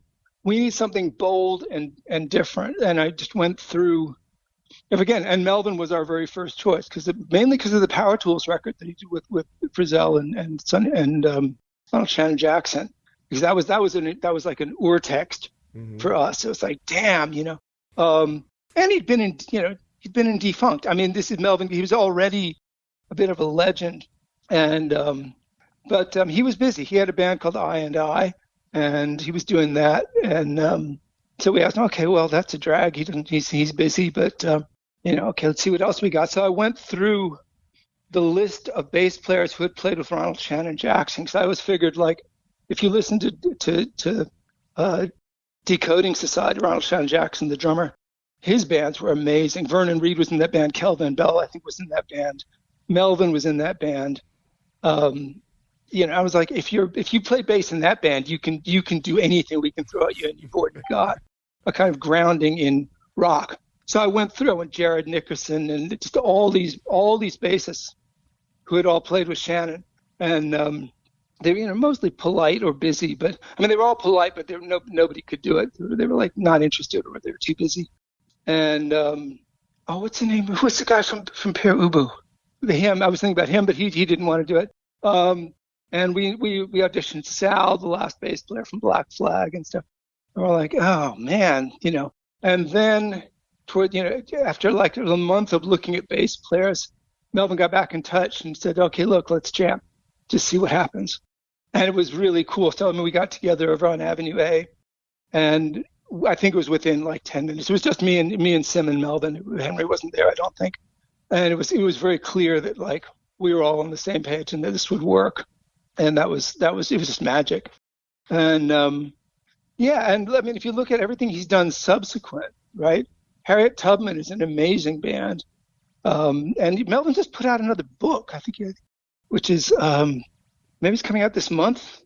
bold and different. And I just went through. And Melvin was our very first choice mainly because of the Power Tools record that he did with Frizzell and Donald Shannon Jackson, because that was like an urtext for us. It was like, damn, and he'd been in Defunct. I mean, this is Melvin. He was already a bit of a legend, but he was busy. He had a band called I&I, and he was doing that, and so we asked him, okay, well, that's a drag. He's busy, but okay, let's see what else we got. So I went through the list of bass players who had played with Ronald Shannon Jackson, because I always figured, like, if you listen to Decoding Society, Ronald Shannon Jackson, the drummer, his bands were amazing. Vernon Reid was in that band. Kelvin Bell, I think, was in that band. Melvin was in that band. I was like, if you play bass in that band, you can do anything we can throw at you, and you've already got a kind of grounding in rock. So I went Jared Nickerson and just all these bassists who had all played with Shannon, and they were mostly polite or busy, but I mean they were all polite, but nobody could do it. They were like not interested, or they were too busy. And what's the name? What's the guy from Pere Ubu? I was thinking about him, but he didn't want to do it. And we auditioned Sal, the last bass player from Black Flag and stuff. And we're like, oh man, And then after like a month of looking at bass players, Melvin got back in touch and said, okay, look, let's jam, just see what happens. And it was really cool. So we got together over on Avenue A, and I think it was within like 10 minutes. It was just me and Sim and Melvin. Henry wasn't there, I don't think. And it was very clear that like we were all on the same page and that this would work. And it was just magic. And and I mean, if you look at everything he's done subsequent, right? Harriet Tubman is an amazing band. And Melvin just put out another book, I think, which is maybe it's coming out this month.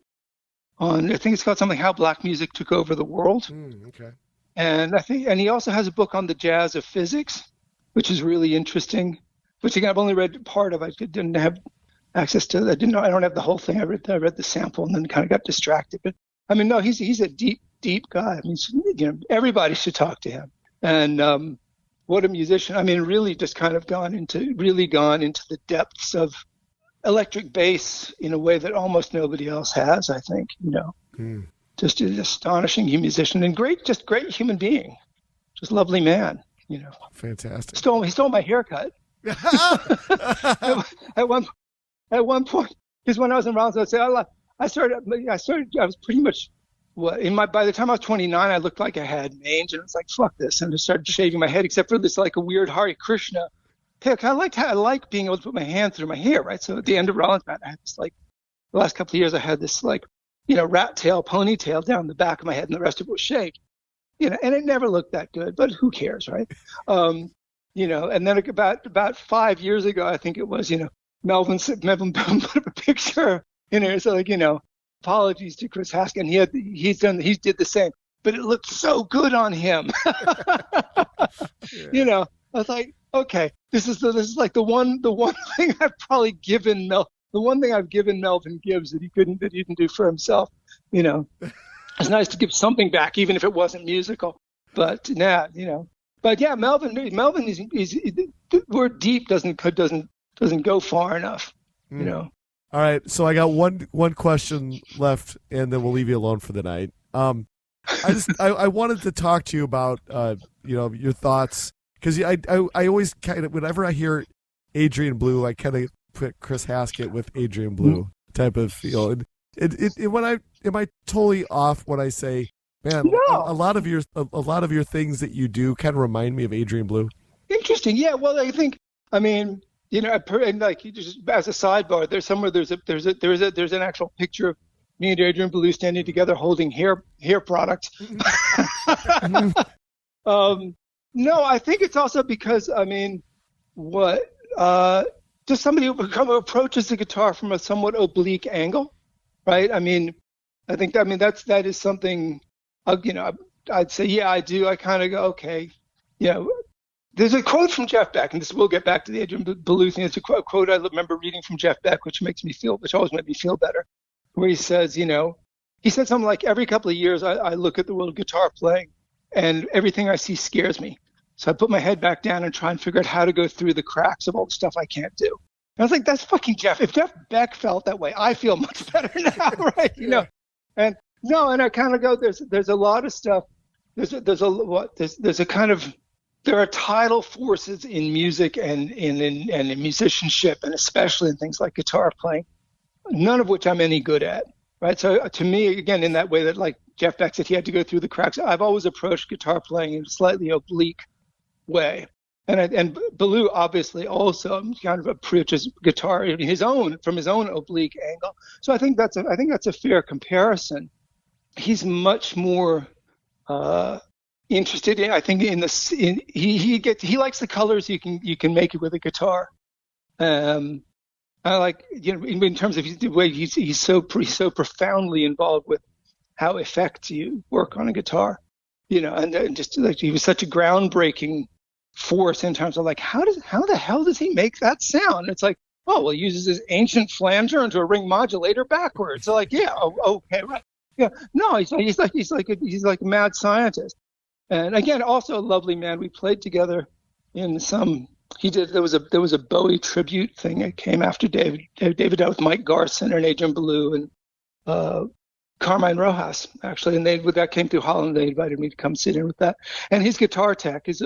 I think it's called something, How Black Music Took Over the World. Okay. And he also has a book on the jazz of physics, which is really interesting. Which again, I've only read part of. I didn't have access to. I don't have the whole thing. I read the sample and then kind of got distracted. But I mean, no, he's a deep guy. I mean, everybody should talk to him. And what a musician. I mean, really just kind of gone into the depths of electric bass in a way that almost nobody else has, I think, Just an astonishing musician and great human being. Just lovely man, Fantastic. He stole my haircut. At one point, because when I was in Rollins, I was pretty much by the time I was 29, I looked like I had mange, and I was like, fuck this, and I started shaving my head, except for this like a weird Hare Krishna pick. I like being able to put my hand through my hair, right? So at the end of Rollins Band, I had this like the last couple of years, I had this like rat tail, ponytail down the back of my head, and the rest of it was shaved. And it never looked that good, but who cares, right? And then about 5 years ago, I think it was, Melvin put up a picture in there. So apologies to Chris Haskett. And he did the same, but it looked so good on him. I was like, okay, this is like the one thing I've probably given the one thing I've given Melvin Gibbs that he didn't do for himself. It's nice to give something back, even if it wasn't musical. But but yeah, Melvin is word deep doesn't go far enough. All right, so I got one question left, and then we'll leave you alone for the night. I wanted to talk to you about your thoughts, because I always kind of, whenever I hear Adrian Blue, I kind of put Chris Haskett with Adrian Blue type of feel. And am I totally off when I say, man, no. a lot of your things that you do kind of remind me of Adrian Blue? Interesting. Yeah. Well, I think, and like, just as a sidebar, there's an actual picture of me and Adrian Blue standing together holding hair products. No, I think it's also because, just somebody who approaches the guitar from a somewhat oblique angle, right? I think that is something, I'd say, yeah, I do. I kind of go, okay, there's a quote from Jeff Beck, and we'll get back to the Adrian Blue thing. It's a quote I remember reading from Jeff Beck, which always made me feel better, where he says, he said something like, every couple of years I look at the world of guitar playing, and everything I see scares me. So I put my head back down and try and figure out how to go through the cracks of all the stuff I can't do. And I was like, that's fucking Jeff. If Jeff Beck felt that way, I feel much better now, right? And I kind of go, there's a lot of stuff. There are tidal forces in music and in musicianship, and especially in things like guitar playing, none of which I'm any good at, right? So to me, again, in that way that, like Jeff Beck said, he had to go through the cracks, I've always approached guitar playing in a slightly oblique way. And Blue obviously also kind of approaches guitar from his own oblique angle. So I think that's a fair comparison. He's much more interested in, I think, he likes the colors you can make it with a guitar. I like, in terms of the way he's so profoundly involved with how effects you work on a guitar, and just like he was such a groundbreaking force in terms of like, how the hell does he make that sound? It's like, oh, well, he uses his ancient flanger into a ring modulator backwards. So like, yeah, okay, right, yeah, no, he's like a mad scientist. And again, also a lovely man. We played together in some. There was a Bowie tribute thing that came after David died, with Mike Garson and Adrian Blue and Carmine Rojas, actually, and that came through Holland. They invited me to come sit in with that. And his guitar tech is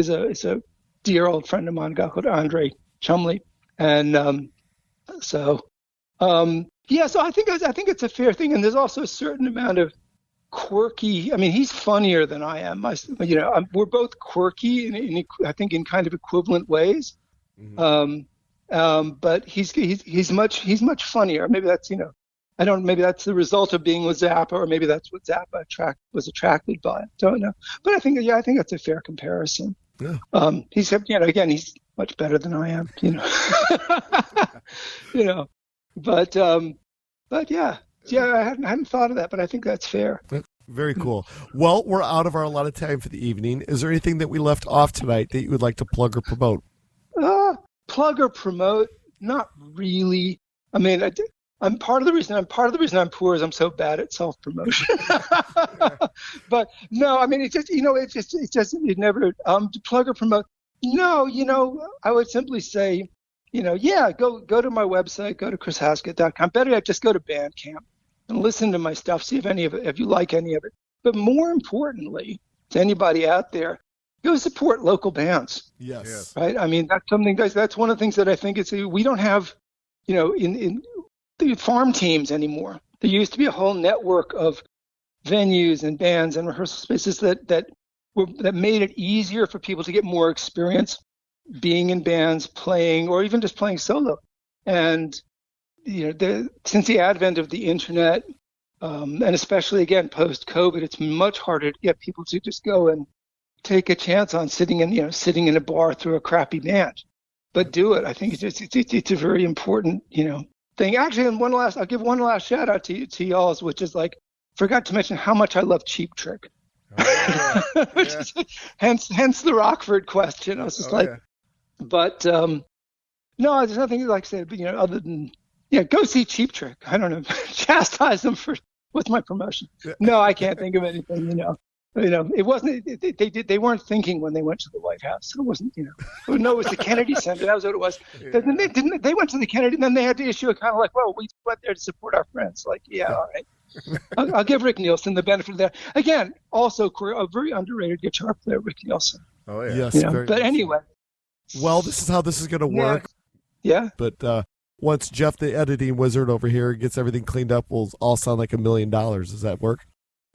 a dear old friend of mine, a guy called Andre Chumley. And so I think it's a fair thing. And there's also a certain amount of quirky. He's funnier than I am. We're both quirky I think in kind of equivalent ways. Mm-hmm. But he's much funnier. Maybe that's maybe that's the result of being with Zappa, or maybe that's what Zappa was attracted by. I don't know. But I think that's a fair comparison. Yeah. He's much better than I am. But yeah. Yeah, I hadn't thought of that, but I think that's fair. Very cool. Well, we're out of our allotted time for the evening. Is there anything that we left off tonight that you would like to plug or promote? Plug or promote? Not really. I'm part of the reason I'm poor is I'm so bad at self-promotion. But no, it never to plug or promote. No, I would simply say, go to my website, go to chrishaskett.com. Better yet, just go to Bandcamp and listen to my stuff, see if you like any of it. But more importantly, to anybody out there, go support local bands. Yes. Right? That's one of the things that I think we don't have, in the farm teams anymore. There used to be a whole network of venues and bands and rehearsal spaces that made it easier for people to get more experience being in bands, playing, or even just playing solo. And since the advent of the internet And especially, again, post-COVID, it's much harder to get people to just go and take a chance on sitting in a bar through a crappy band. But do it. I think it's a very important, thing. Actually, and I'll give one last shout out to y'all's, which is like, forgot to mention how much I love Cheap Trick. Oh, yeah. Which is, hence the Rockford question. I was just but no, there's nothing like I said, but other than go see Cheap Trick. I don't know, chastise them for what's my promotion. No, I can't think of anything. It wasn't. They weren't thinking when they went to the White House. It wasn't. No, it was the Kennedy Center. That was what it was. Yeah. Then they went to the Kennedy, and then they had to issue a kind of like, well, we went there to support our friends. Like, yeah, all right. I'll give Rick Nielsen the benefit of that. Again, also a very underrated guitar player, Rick Nielsen. Oh yeah. Yes. But nice. anyway. Well, this is how this is going to work. Yeah. But once Jeff, the editing wizard over here, gets everything cleaned up, we'll all sound like $1 million. Does that work?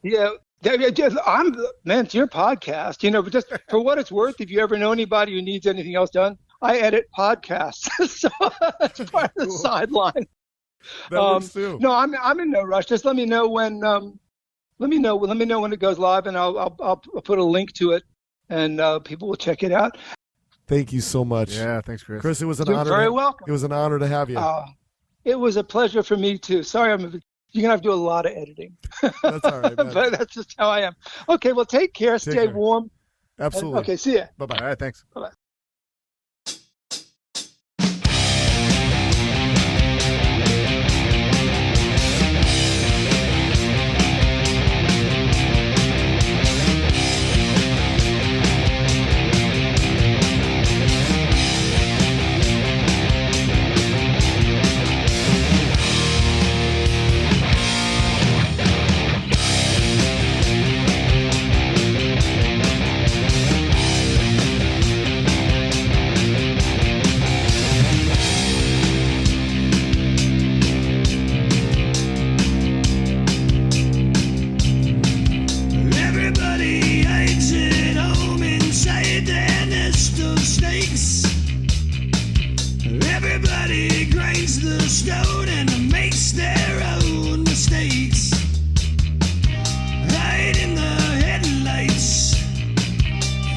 Yeah. It's your podcast, but just for what it's worth, if you ever know anybody who needs anything else done, I edit podcasts. So that's part of the sideline. That works too. No, I'm in no rush. Just let me know when when it goes live, and I'll put a link to it, and people will check it out. Thank you so much. Yeah, thanks, Chris. Chris, it was an You're honor. very welcome. It was an honor to have you. It was a pleasure for me too. Sorry, you're gonna have to do a lot of editing. That's all right, man. But that's just how I am. Okay, well, take care. Stay warm. Absolutely. Okay, see ya. Bye-bye. All right, thanks. Bye-bye. Stone and makes their own mistakes. Hide in the headlights,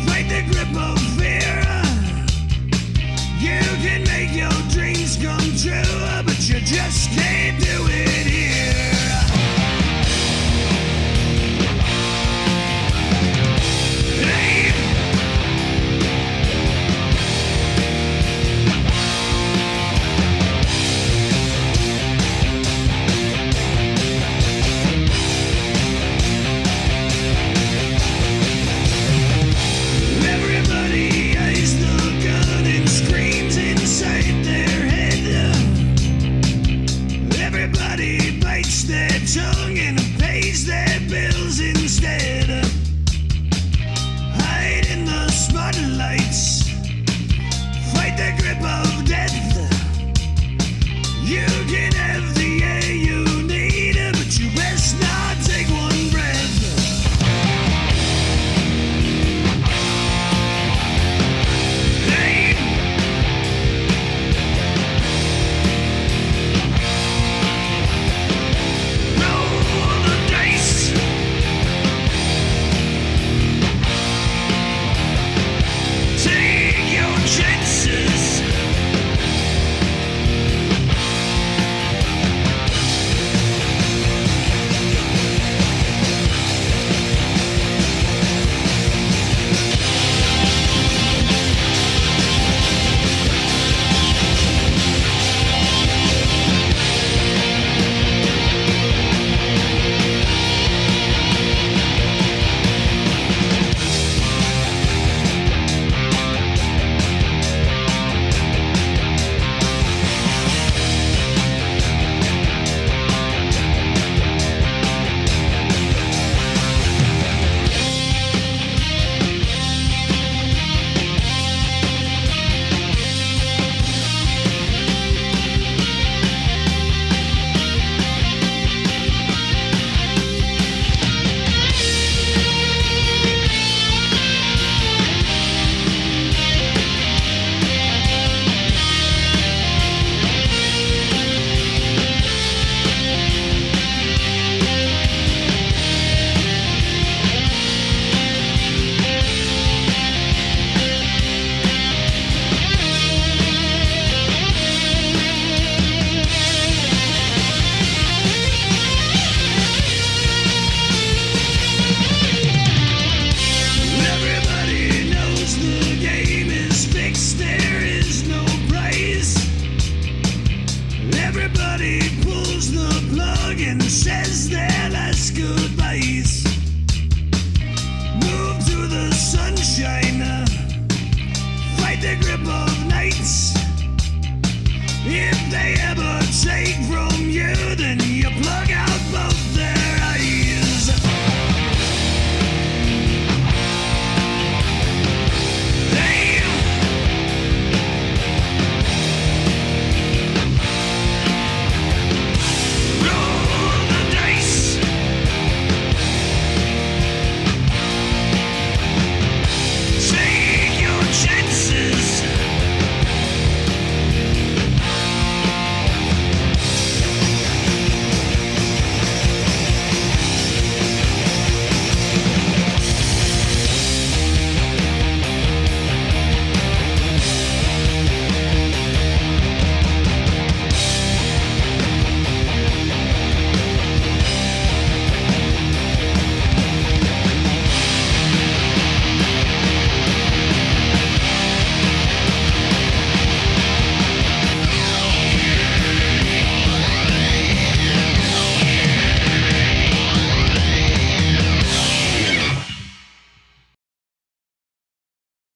fight the grip of fear. You can make your dreams come true, but you just can't do it here. Hey. Tongue and pays their bills instead. Hide in the spotlights, fight the grip of death.